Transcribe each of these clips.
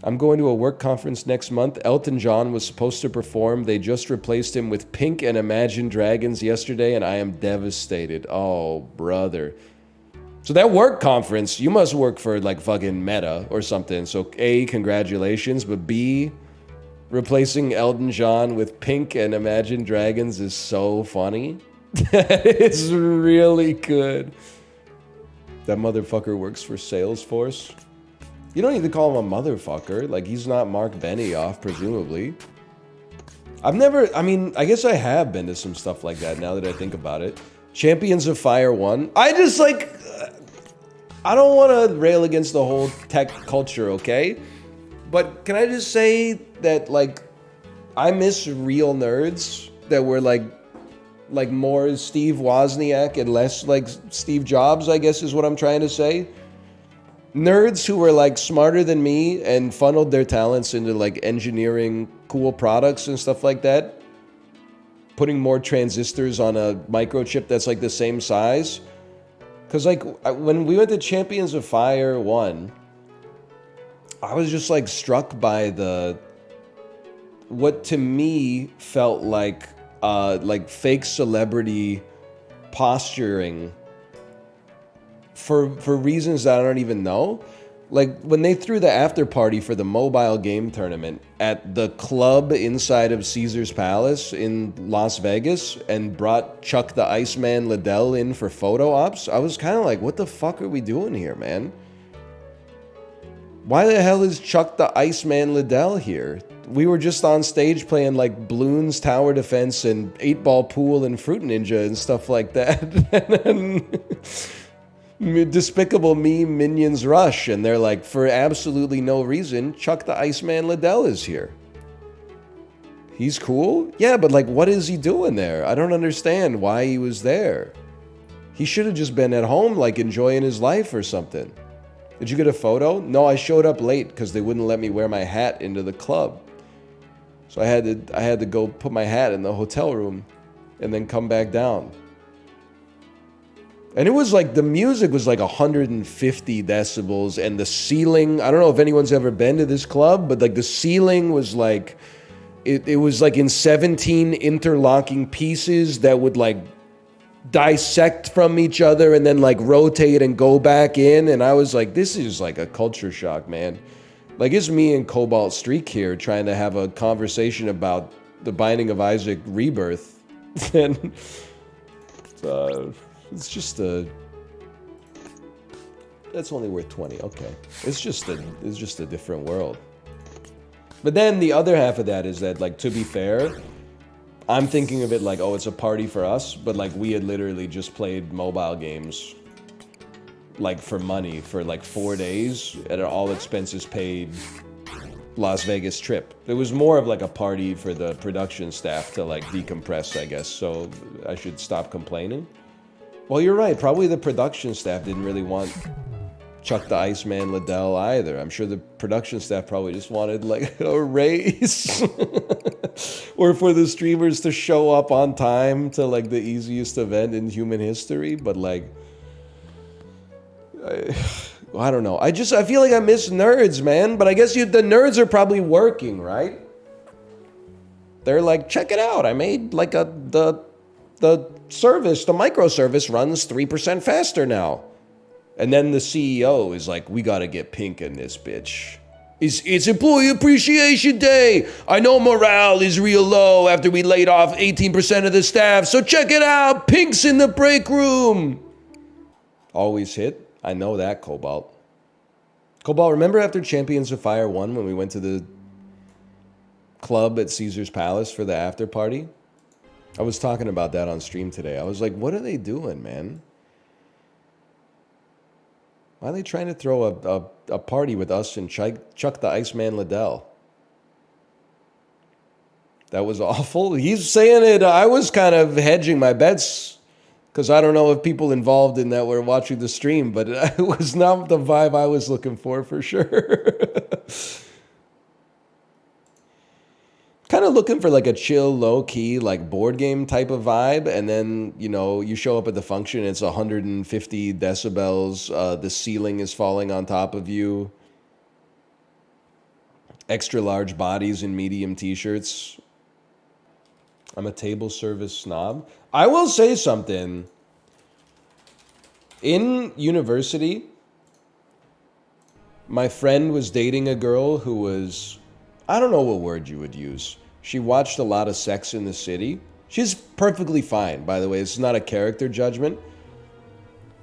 I'm going to a work conference next month. Elton John was supposed to perform. They just replaced him with Pink and Imagine Dragons yesterday, and I am devastated. Oh, brother. So that work conference, you must work for like fucking Meta or something. So A, congratulations, but B, replacing Elton John with Pink and Imagine Dragons is so funny. It's really good. That motherfucker works for Salesforce. You don't need to call him a motherfucker. Like, he's not Mark Benioff, presumably. I guess I have been to some stuff like that now that I think about it. Champions of Fire 1. I don't want to rail against the whole tech culture, okay? But can I just say that, like, I miss real nerds that were, like more Steve Wozniak and less, like, Steve Jobs, I guess is what I'm trying to say. Nerds who were, like, smarter than me and funneled their talents into, like, engineering cool products and stuff like that. Putting more transistors on a microchip that's, like, the same size. Because, like, when we went to Champions of Fire 1, I was just, like, struck by what to me felt like fake celebrity posturing for reasons that I don't even know. Like, when they threw the after party for the mobile game tournament at the club inside of Caesar's Palace in Las Vegas and brought Chuck the Iceman Liddell in for photo ops, I was kind of like, what the fuck are we doing here, man? Why the hell is Chuck the Iceman Liddell here? We were just on stage playing, like, Bloons Tower Defense and 8-Ball Pool and Fruit Ninja and stuff like that. And then Despicable Me Minions Rush, and they're like, for absolutely no reason, Chuck the Iceman Liddell is here. He's cool? Yeah, but, like, what is he doing there? I don't understand why he was there. He should have just been at home, like, enjoying his life or something. Did you get a photo? No, I showed up late because they wouldn't let me wear my hat into the club. So I had to go put my hat in the hotel room and then come back down. And it was like, the music was like 150 decibels, and the ceiling, I don't know if anyone's ever been to this club, but like the ceiling was like, it was like in 17 interlocking pieces that would like dissect from each other and then like rotate and go back in. And I was like, this is like a culture shock, man. Like, it's me and Cobalt Streak here trying to have a conversation about the Binding of Isaac Rebirth. And it's just that's only worth 20. Okay. It's just a different world. But then the other half of that is that, like, to be fair, I'm thinking of it like, oh, it's a party for us, but like we had literally just played mobile games like for money for like 4 days at an all expenses paid Las Vegas trip. It was more of like a party for the production staff to like decompress, I guess. So I should stop complaining. Well, you're right. Probably the production staff didn't really want Chuck the Iceman Liddell either. I'm sure the production staff probably just wanted like a raise or for the streamers to show up on time to like the easiest event in human history. But like, I don't know. I feel like I miss nerds, man. But I guess the nerds are probably working, right? They're like, check it out. I made like the service, the microservice runs 3% faster now. And then the CEO is like, we got to get Pink in this bitch. It's Employee Appreciation Day. I know morale is real low after we laid off 18% of the staff. So check it out. Pink's in the break room. Always hit. I know that, Cobalt. Cobalt, remember after Champions of Fire 1 when we went to the club at Caesar's Palace for the after party? I was talking about that on stream today. I was like, what are they doing, man? Why are they trying to throw a party with us and Chuck the Iceman Liddell? That was awful. He's saying it. I was kind of hedging my bets because I don't know if people involved in that were watching the stream, but it was not the vibe I was looking for sure. Kind of looking for like a chill, low-key, like board game type of vibe, and then, you know, you show up at the function, it's 150 decibels, the ceiling is falling on top of you. Extra large bodies in medium t-shirts. I'm a table service snob. I will say something. In university, my friend was dating a girl who was, I don't know what word you would use. She watched a lot of Sex in the City. She's perfectly fine, by the way. It's not a character judgment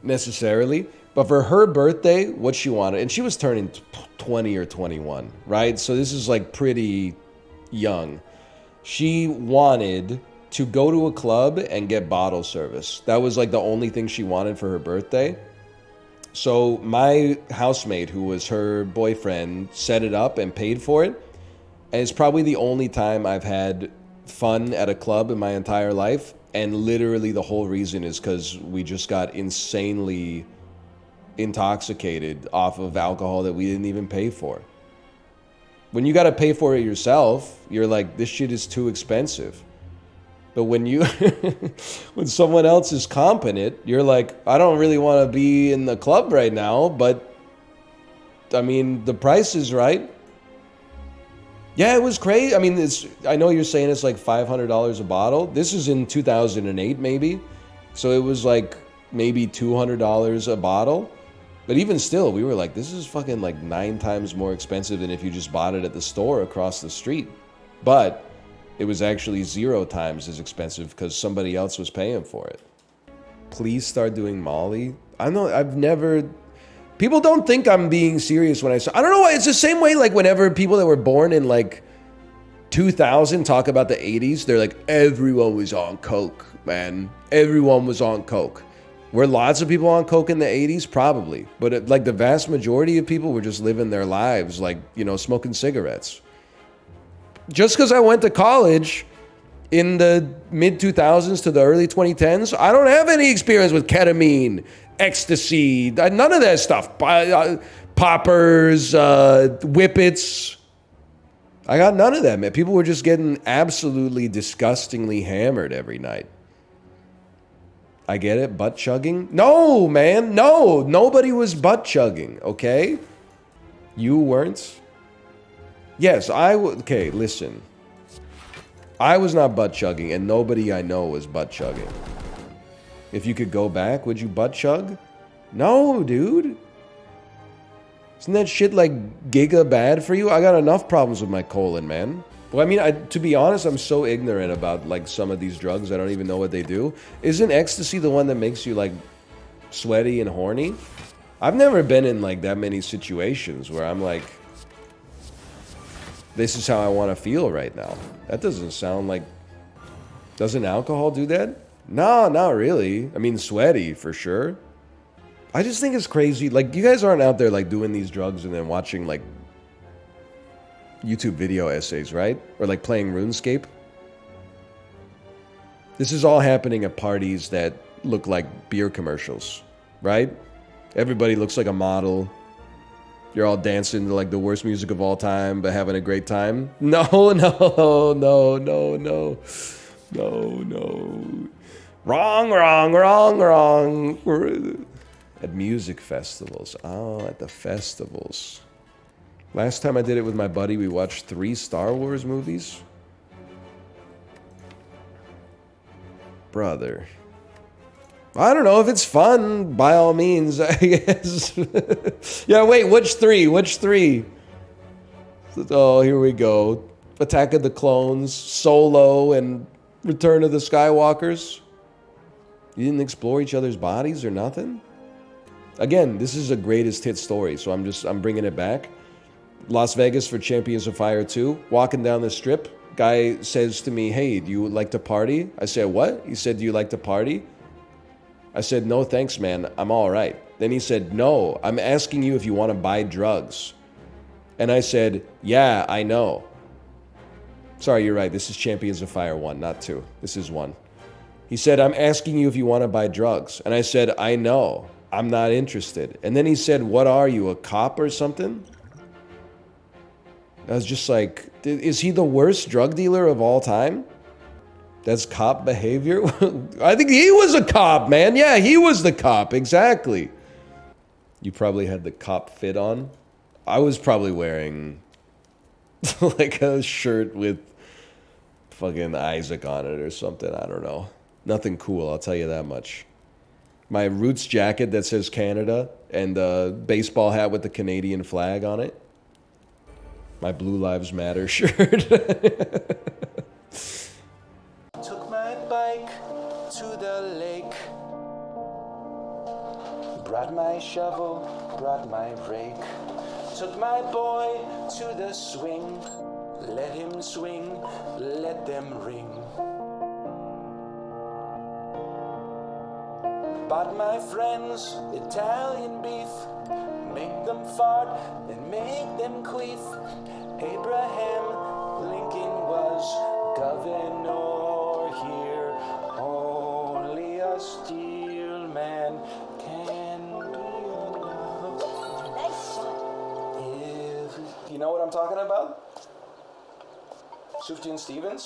necessarily. But for her birthday, what she wanted, and she was turning 20 or 21, right? So this is like pretty young. She wanted to go to a club and get bottle service. That was like the only thing she wanted for her birthday. So my housemate, who was her boyfriend, set it up and paid for it. And it's probably the only time I've had fun at a club in my entire life. And literally the whole reason is because we just got insanely intoxicated off of alcohol that we didn't even pay for. When you got to pay for it yourself, you're like, this shit is too expensive. But when you, when someone else is comping it, you're like, I don't really want to be in the club right now, but I mean, the price is right. Yeah, it was crazy. I mean, I know you're saying it's like $500 a bottle. This is in 2008, maybe. So it was like maybe $200 a bottle. But even still, we were like, this is fucking like 9 times more expensive than if you just bought it at the store across the street. But it was actually 0 times as expensive because somebody else was paying for it. Please start doing Molly. I know I've never... People don't think I'm being serious when I say... I don't know why. It's the same way like whenever people that were born in like 2000 talk about the 80s, they're like, everyone was on coke, man. Everyone was on coke. Were lots of people on coke in the 80s? Probably. But like the vast majority of people were just living their lives like, you know, smoking cigarettes. Just because I went to college in the mid-2000s to the early 2010s, I don't have any experience with ketamine, ecstasy, none of that stuff. Poppers, whippets. I got none of that, man. People were just getting absolutely disgustingly hammered every night. I get it, butt chugging? No, man, no. Nobody was butt chugging, okay? You weren't? Yes, okay, listen. I was not butt chugging, and nobody I know was butt chugging. If you could go back, would you butt chug? No, dude. Isn't that shit like giga bad for you? I got enough problems with my colon, man. Well, I mean, to be honest, I'm so ignorant about like some of these drugs. I don't even know what they do. Isn't ecstasy the one that makes you like sweaty and horny? I've never been in like that many situations where I'm like, this is how I want to feel right now. That doesn't sound like... Doesn't alcohol do that? No, not really. I mean, sweaty for sure. I just think it's crazy. Like, you guys aren't out there like doing these drugs and then watching like YouTube video essays, right? Or like playing RuneScape. This is all happening at parties that look like beer commercials, right? Everybody looks like a model. You're all dancing to like the worst music of all time, but having a great time. No. Wrong. At music festivals. Oh, at the festivals. Last time I did it with my buddy, we watched 3 Star Wars movies. Brother. I don't know if it's fun, by all means, I guess. Yeah, wait, which 3? Which 3? Oh, here we go. Attack of the Clones, Solo, and Return of the Skywalkers. You didn't explore each other's bodies or nothing? Again, this is a greatest hit story, so I'm bringing it back. Las Vegas for Champions of Fire 2. Walking down the strip, guy says to me, hey, do you like to party? I said, what? He said, do you like to party? I said, no, thanks, man. I'm all right. Then he said, no, I'm asking you if you want to buy drugs. And I said, yeah, I know. Sorry, you're right. This is Champions of Fire 1, not 2. This is 1. He said, I'm asking you if you want to buy drugs. And I said, I know. I'm not interested. And then he said, what are you, a cop or something? I was just like, is he the worst drug dealer of all time? That's cop behavior? I think he was a cop, man. Yeah, he was the cop. Exactly. You probably had the cop fit on. I was probably wearing Like a shirt with fucking Isaac on it or something. I don't know. Nothing cool, I'll tell you that much. My Roots jacket that says Canada and a baseball hat with the Canadian flag on it. My Blue Lives Matter shirt. Took my bike to the lake. Brought my shovel, brought my rake. Took my boy to the swing. Let him swing, let them ring. Bought my friends Italian beef. Make them fart and make them queef. Abraham Lincoln was governor here. Only a steel man can be enough. If you know what I'm talking about? Sufjan Stevens?